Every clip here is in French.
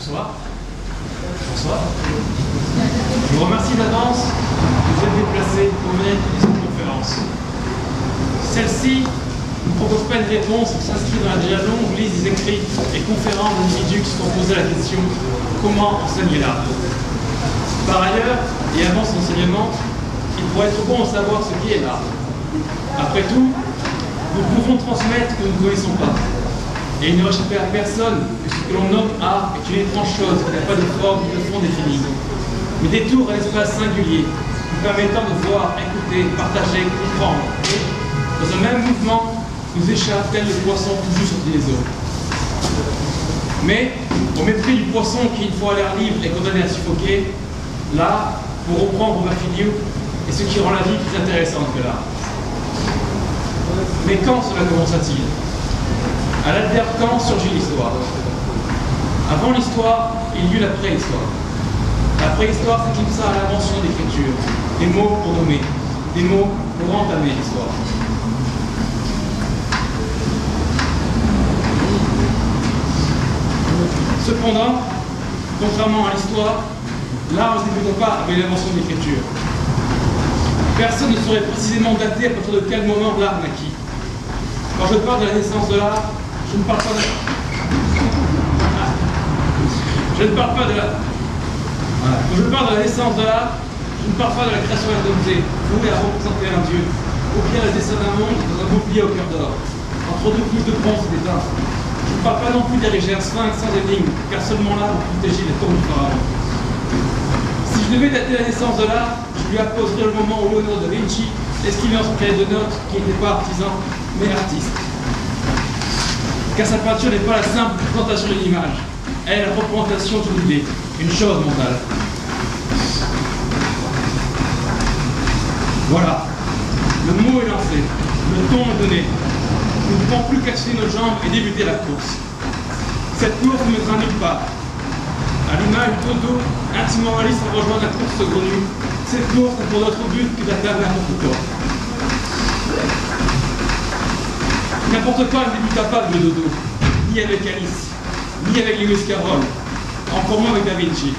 Bonsoir. Bonsoir. Je vous remercie d'avance de vous être déplacés pour venir écouter cette conférence. Celle-ci ne propose pas une réponse qui s'inscrit dans la déjà longue liste des écrits et conférences d'individus qui se sont posés la question « Comment enseigner l'art ?» Par ailleurs, et avant son enseignement, il pourrait être bon de savoir ce qu'est l'art. Après tout, nous pouvons transmettre ce que nous ne connaissons pas. Et il ne va échapper à personne que ce que l'on nomme art est une étrange chose qui n'a pas de forme ni de fond défini, mais détourne un espace singulier, nous permettant de voir, écouter, partager, comprendre, et, dans un même mouvement, nous échappe tel le poisson toujours sorti des eaux. Mais, au mépris du poisson qui, une fois à l'air libre, est condamné à suffoquer, l'art, pour reprendre Mafiliou, est ce qui rend la vie plus intéressante que l'art. Mais quand cela commença-t-il? À l'albert quand surgit l'histoire? Avant l'histoire, il y eut la préhistoire. La préhistoire s'éclipsa à l'invention de l'écriture, des mots pour nommer, des mots pour entamer l'histoire. Cependant, contrairement à l'histoire, l'art ne débuta pas avec l'invention de l'écriture. Personne ne saurait précisément dater à partir de quel moment l'art naquit. Quand je parle de la naissance de l'art, je ne parle pas de la... Quand je parle de la naissance de l'art, je ne parle pas de la création d'un objet, voué à représenter un dieu, ou bien le dessin d'un monde dans un bouclier au cœur d'or, entre deux couches de bronze et d'étain. Je ne parle pas non plus d'ériger un sphinx sans énigme, car seulement là vous protégez les tombes du pharaon. Si je devais dater la naissance de l'art, je lui apposerais le moment où Léonard de Vinci esquivait en son cahier de notes qui n'était pas artisan, mais artiste. Car sa peinture n'est pas la simple représentation d'une image, elle est la représentation d'une idée, une chose mentale. Voilà, le mot est lancé, le ton est donné. Nous ne pouvons plus casser nos jambes et débuter la course. Cette course ne mènera nulle part. À l'image du dodo, intimement réaliste à rejoindre la course saugrenue, cette course n'a pour notre but que d'atteindre n'importe quoi. N'importe quoi ne débuta pas avec le dodo, ni avec Alice, ni avec Lewis Carroll, encore moins avec Da Vinci.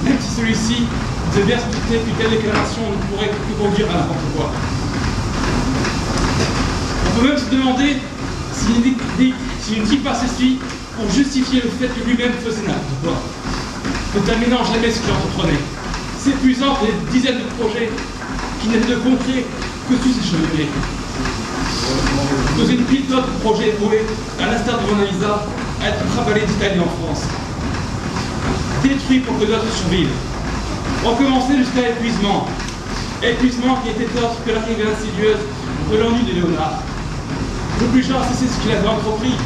Même si celui-ci devait expliquer qu'une telle déclaration ne pourrait que conduire à n'importe quoi. On peut même se demander s'il ne dit pas ceci pour justifier le fait que lui-même faisait n'importe quoi, ne terminant jamais ce qu'il entreprenait, s'épuisant pour des dizaines de projets qui n'étaient de concret que sous ses cheminées. Dans une pile d'autres projets voués, à l'instar de Mona Lisa, à être travaillés d'Italie en France. Détruits pour que d'autres survivent. Recommencer jusqu'à épuisement. Épuisement qui était autre que l'arrivée insidieuse de l'ennui de Léonard. L'obligeant à cesser ce qu'il avait entrepris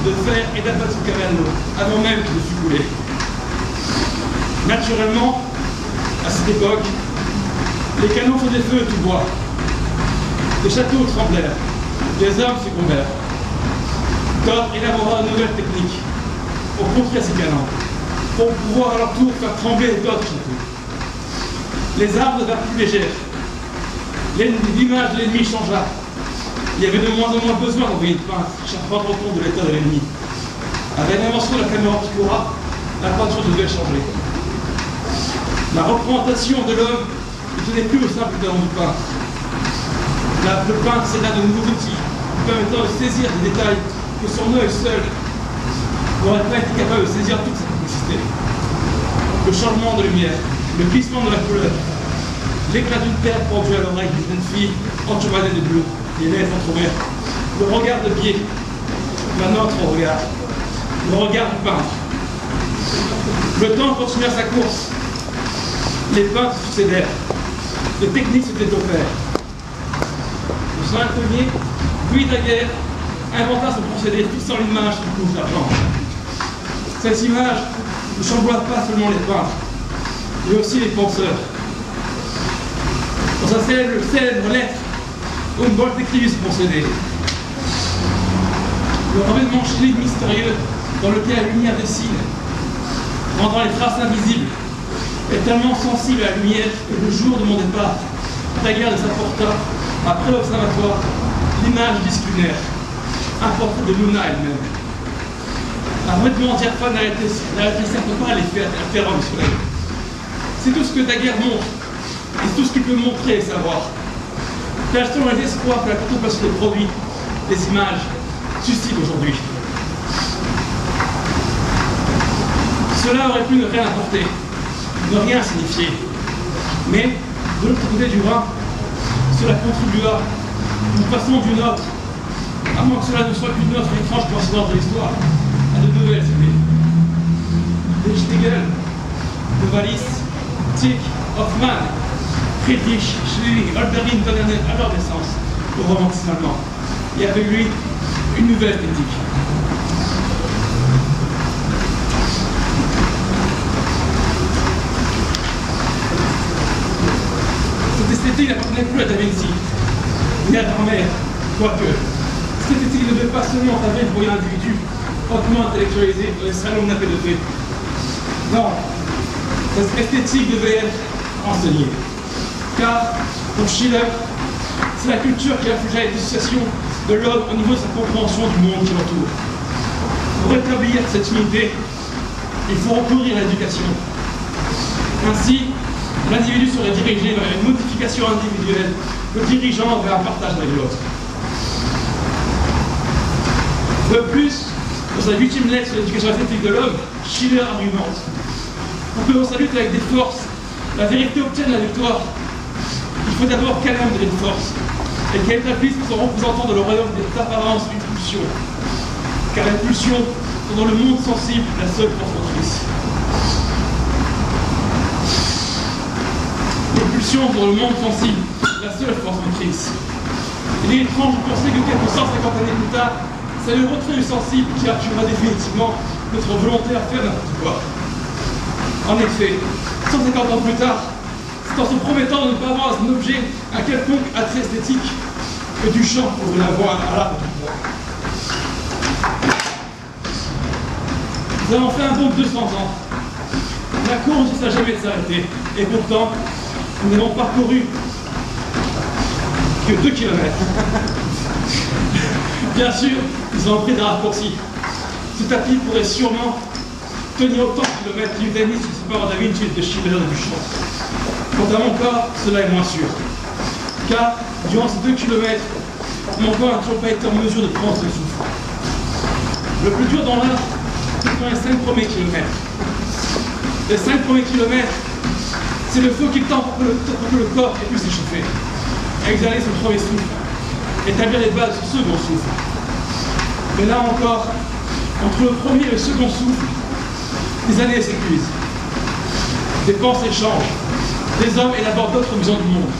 de faire et d'abattre son caverneau, avant même qu'il ne fût coulé. Naturellement, à cette époque, les canons faisaient feu de tout bois. Les châteaux tremblèrent, les hommes succombèrent. D'autres élabora de nouvelles techniques pour contrer ces canons, pour pouvoir à leur tour faire trembler d'autres châteaux. Les armes devinrent plus légères. L'image de l'ennemi changea. Il y avait de moins en moins besoin d'envoyer une peintre, chaque fois rendre compte de l'état de l'ennemi. Avec l'invention de la caméra obscura, la peinture devait changer. La représentation de l'homme ne tenait plus au simple talent du peintre. Le peintre céda de nouveaux outils, permettant de saisir des détails que son œil seul n'aurait pas été capable de saisir toute sa complexité. Le changement de lumière, le glissement de la couleur, l'éclat d'une perle pendue à l'oreille d'une jeune fille enturbanée de bleu, les lèvres entrouvertes, le regard de biais, un autre regard, le regard du peintre. Le temps continuait sa course. Les peintres succédèrent. Les techniques se développèrent. Le Saint-Antonien, Louis Daguerre, inventa son procédé fixant l'image qui couvre l'argent. Cette image ne chamboulla pas seulement les peintres, mais aussi les penseurs. Dans sa célèbre lettre, Humboldt décrivit ce procédé. Le revêtement chimique mystérieux dans lequel la lumière dessine, rendant les traces invisibles, est tellement sensible à la lumière que le jour de mon départ, Daguerre s'apporta, après l'observatoire, l'image disque lunaire, un portrait de Luna elle-même. Un revêtement diaphane n'arrêtait certes pas l'effet altérant du soleil. C'est tout ce que Daguerre montre, et c'est tout ce qu'il peut montrer et savoir. Quels sont les espoirs que la contemplation des produits, des images, suscite aujourd'hui. Cela aurait pu ne rien apporter, ne rien signifier. Mais, de l'autre côté du Rhin, cela contribua d'une façon ou d'une autre, à moins que cela ne soit qu'une autre étrange coïncidence de l'histoire, à de nouvelles idées. De Schlegel, de Wallis, Tieck, Hoffmann, Friedrich, Schelling, Holberin donnent alors naissance au romantisme allemand, et avec lui, une nouvelle esthétique. Cette esthétique n'appartenait plus à Da Vinci, ni à Vermeer, quoique. Cette esthétique ne devait pas seulement encadrer le brillant individu hautement intellectualisé dans les salons nappés de paix. Non, cette esthétique devait être enseignée. Car, pour Schiller, c'est la culture qui infligea les dissociations de l'homme au niveau de sa compréhension du monde qui l'entoure. Pour rétablir cette unité, il faut recourir à l'éducation. Ainsi, l'individu serait dirigé vers une modification individuelle, le dirigeant vers un partage avec l'autre. De plus, dans sa 8e lettre sur l'éducation esthétique de l'homme, Schiller argumente. Pour que l'on salue avec des forces, la vérité obtienne la victoire. Il faut d'abord qu'elle ait une force, et qu'elle établisse son représentant de le royaume des apparences une pulsion. Car les pulsions sont dans le monde sensible la seule force motrice. Les pulsions sont dans le monde sensible la seule force motrice. Il est étrange de penser que quelques 150 années plus tard, c'est le retrait du sensible qui appuiera définitivement notre volonté à faire n'importe quoi. En effet, 150 ans plus tard, c'est en se promettant de ne pas avoir un objet, un quelconque attrait esthétique, que Duchamp ouvre la voie à l'art de pouvoir. Nous avons fait un bond de 200 ans. La course ne s'est jamais s'arrêter, et pourtant, nous n'avons parcouru que 2 km. Bien sûr, nous avons pris des raccourcis. Ce tapis pourrait sûrement tenir autant de kilomètres que les qui séparent Da Vinci de Schiller et Duchamp. Quant à mon corps, cela est moins sûr. Car, durant ces 2 km, mon corps n'a toujours pas été en mesure de prendre son souffle. Le plus dur dans l'art, c'est dans les 5 premiers kilomètres. Les 5 premiers kilomètres, c'est le feu qui tend pour que le corps ait pu s'échauffer. Exhaler son premier souffle. Établir les bases du second souffle. Mais là encore, entre le premier et le second souffle, les années s'épuisent. Des pensées changent. Des hommes élaborent d'autres visions du monde.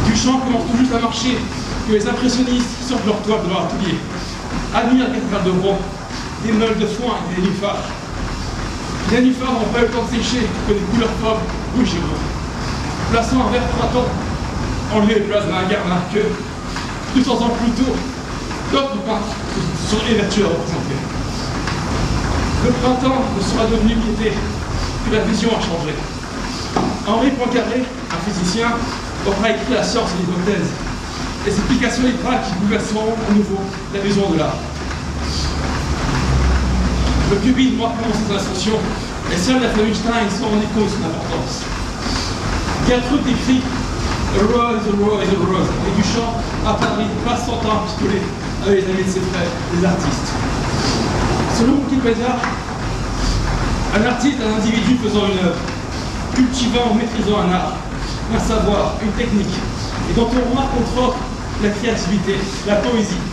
Duchamp commence tout juste à marcher, que les impressionnistes sortent leur toile de leur atelier, admirent la cathédrale de Rome, des meules de foin et des nénuphars. Les nénuphars n'ont pas eu le temps de sécher que des couleurs pauvres rouges et rouges, plaçant un vert printemps en lieu et place d'un gardien que, 200 ans plus tôt, d'autres peintres se sont évertués à représenter. Le printemps ne sera devenu qu'été, que la vision a changé. Henri Poincaré, un physicien, aura écrit La science et l'hypothèse, les explications littérales qui bouleverseront à nouveau la vision de l'art. Le cubisme doit commencer son ascension, et seul la famille Stein se rendit compte de son importance. Gertrude écrit A rose, a rose, a rose, et Duchamp, à Paris, passe son temps à picoler avec les amis de ses frères, les artistes. Selon Wikipédia, un artiste est un individu faisant une œuvre, cultivant ou maîtrisant un art, un savoir, une technique, et dont on remarque entre autres la créativité, la poésie,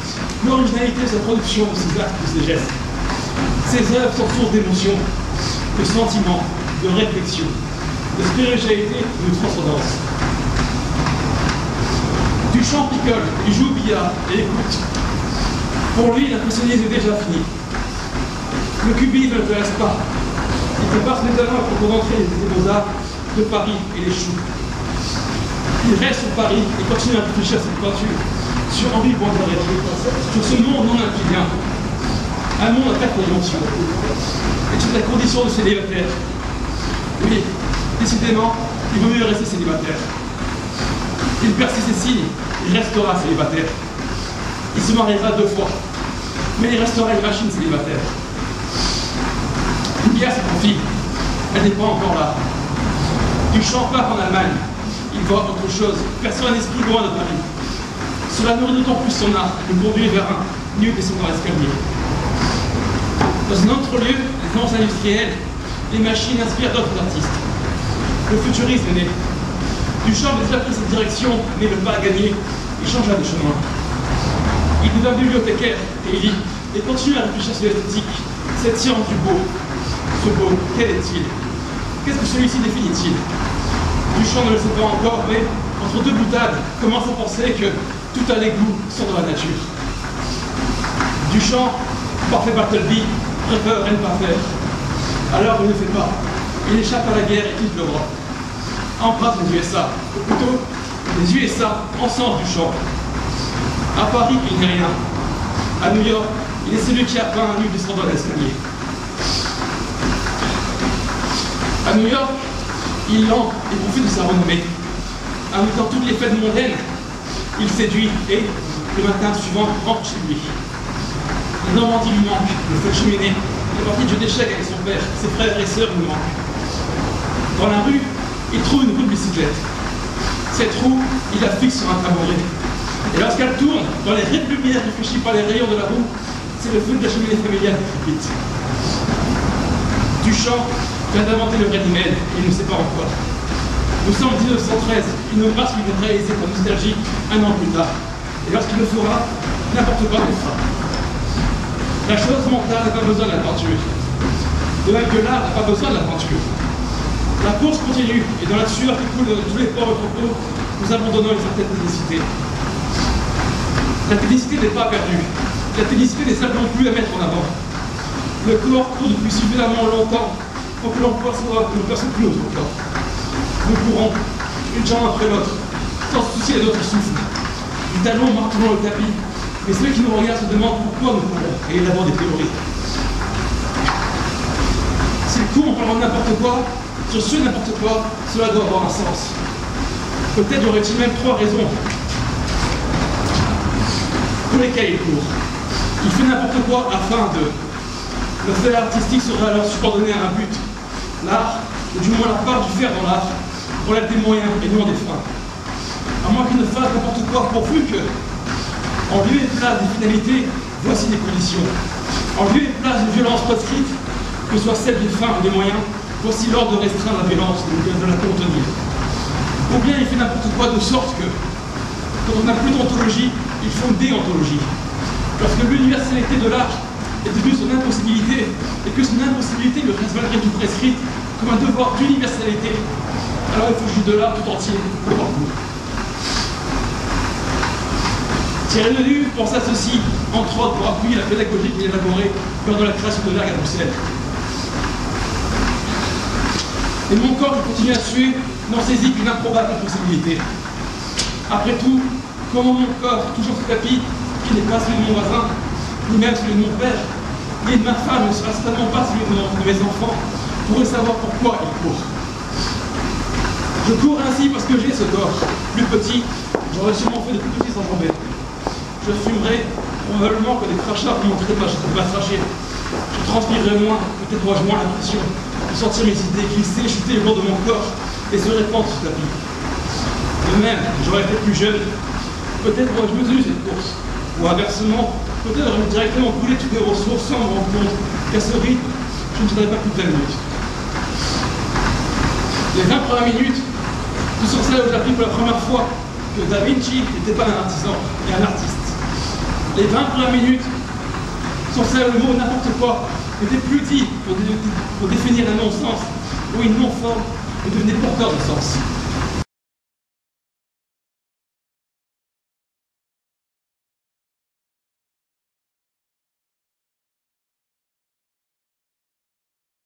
l'originalité de sa production, de ses actes, de ses gestes. Ces œuvres sont source d'émotion, de sentiments, de réflexion, de spiritualité et de transcendance. Duchamp picole, il joue au billard et écoute. Pour lui, l'impressionnisme est déjà fini. Le cubisme ne l'intéresse pas. Il prépare ses examens pour rentrer les Beaux-Arts de Paris et les choux. Il reste sur Paris et continue à réfléchir à cette peinture sur Henri Poincaré, sur ce monde non includien, un monde à 4 dimensions, et sur la condition de célibataire. Oui, décidément, il vaut mieux rester célibataire. Il persiste ses signes, il restera célibataire. Il se mariera 2 fois. mais il restera une machine célibataire. Une guerre se profile, elle n'est pas encore là. Duchamp part en Allemagne, il voit autre chose, perçoit un esprit loin de Paris. Cela nourrit d'autant plus son art, le conduit vers un lieu descendant l'escalier. Dans un autre lieu, les grands industriels, les machines inspirent d'autres artistes. Le futurisme est né. Duchamp a déjà pris cette direction, mais le pas à gagner, il changea de chemin. Il devint bibliothécaire et il lit, et continue à réfléchir sur l'esthétique, cette science du beau. Ce beau, quel est-il? Qu'est-ce que celui-ci définit-il? Duchamp ne le sait pas encore, mais entre deux boutades, commence à penser que tout a l'égout sort de la nature. Duchamp, parfait Bartleby, préfère ne pas faire. Alors il ne fait pas. Il échappe à la guerre et quitte l'Europe. Embrasse les USA, ou plutôt les USA ensemble Duchamp. À Paris, il n'est rien. À New York, il est celui qui a peint un nu descendant l'escalier. À New York, il lent et profite de sa renommée. Invitant toutes les fêtes mondaines, il séduit et, le matin suivant, rentre chez lui. La Normandie lui manque, le feu de cheminée, la partie de jeu d'échecs avec son père, ses frères et sœurs lui manquent. Dans la rue, il trouve une roue de bicyclette. Cette roue, il la fixe sur un tabouret. Et lorsqu'elle tourne, dans les raies de lumière réfléchies par les rayons de la roue, c'est le feu de la cheminée familiale qui crépite. Duchamp vient d'inventer le Ready-Made et il ne sait pas encore. Nous sommes en 1913, il ne fera ce qu'il vient réaliser par nostalgie un an plus tard. Et lorsqu'il le fera, n'importe quoi le fera. La chose mentale n'a pas besoin de la peinture. De même que l'art n'a pas besoin de la peinture. La course continue, et dans la sueur qui coule de tous les pores de notre peau, nous abandonnons une certaine technicité. La technicité n'est pas perdue. La technicité n'est simplement plus à mettre en avant. Le corps court depuis suffisamment longtemps pour que l'on perçoive que nous ne perçons plus notre corps. Nous courons, une jambe après l'autre, sans se soucier de notre souffle. Du talon martelant le tapis, mais ceux qui nous regardent se demandent pourquoi nous courons, et ils avons des théories. S'ils courent en parlant de n'importe quoi, sur ce n'importe quoi, cela doit avoir un sens. Peut-être y aurait-il même 3 raisons pour lesquelles il court. Il fait n'importe quoi afin de... Le fait artistique serait alors subordonné à un but. L'art, ou du moins la part du faire dans l'art, relève des moyens et non des fins. À moins qu'il ne fasse n'importe quoi, pourvu que, en lieu et place des finalités, voici des conditions. En lieu et place d'une violence proscrite, que soit celle des fins ou des moyens, voici l'ordre de restreindre la violence, de la contenir. Ou bien il fait n'importe quoi de sorte que, quand on n'a plus d'ontologie, il faut une déontologie. Lorsque l'universalité de l'art est devenue son impossibilité, et que son impossibilité lui reste malgré tout prescrite comme un devoir d'universalité, alors il faut juger de l'art tout entier pour voir court. Thierry Ledu pense à ceci, entre autres pour appuyer la pédagogie qu'il a élaborée lors de la création de l'ERG à Bruxelles. Et mon corps qui continue à suer n'en saisit qu'une improbable impossibilité. Après tout, comment mon corps, toujours ce tapis, qui n'est pas celui de mon voisin, ni même celui de mon père, ni de ma femme, ne sera certainement pas celui de mes enfants, pourrait savoir pourquoi il court. Je cours ainsi parce que j'ai ce corps. Plus petit, j'aurais sûrement fait de plus petits enjambées. Je fumerai probablement que des crachats pour montrer de ma trachée. Je transpirerai moins, peut-être aurais-je moins l'impression de sentir mes idées glisser, chuter au bord de mon corps et se répandre sur ce tapis. De même, j'aurais été plus jeune, peut-être aurais-je mesuré cette course. Ou inversement, peut-être aurais-je directement coulé toutes les ressources sans me rendre compte qu'à ce rythme, je ne tiendrai pas plus de 20 minutes. Les 20 premières minutes, ce sont celles où j'ai appris pour la première fois que Da Vinci n'était pas un artisan, mais un artiste. Les 20 premières minutes sont celles où le mot n'importe quoi était plus dit pour définir un non-sens, ou une non-forme, et devenait porteur de sens.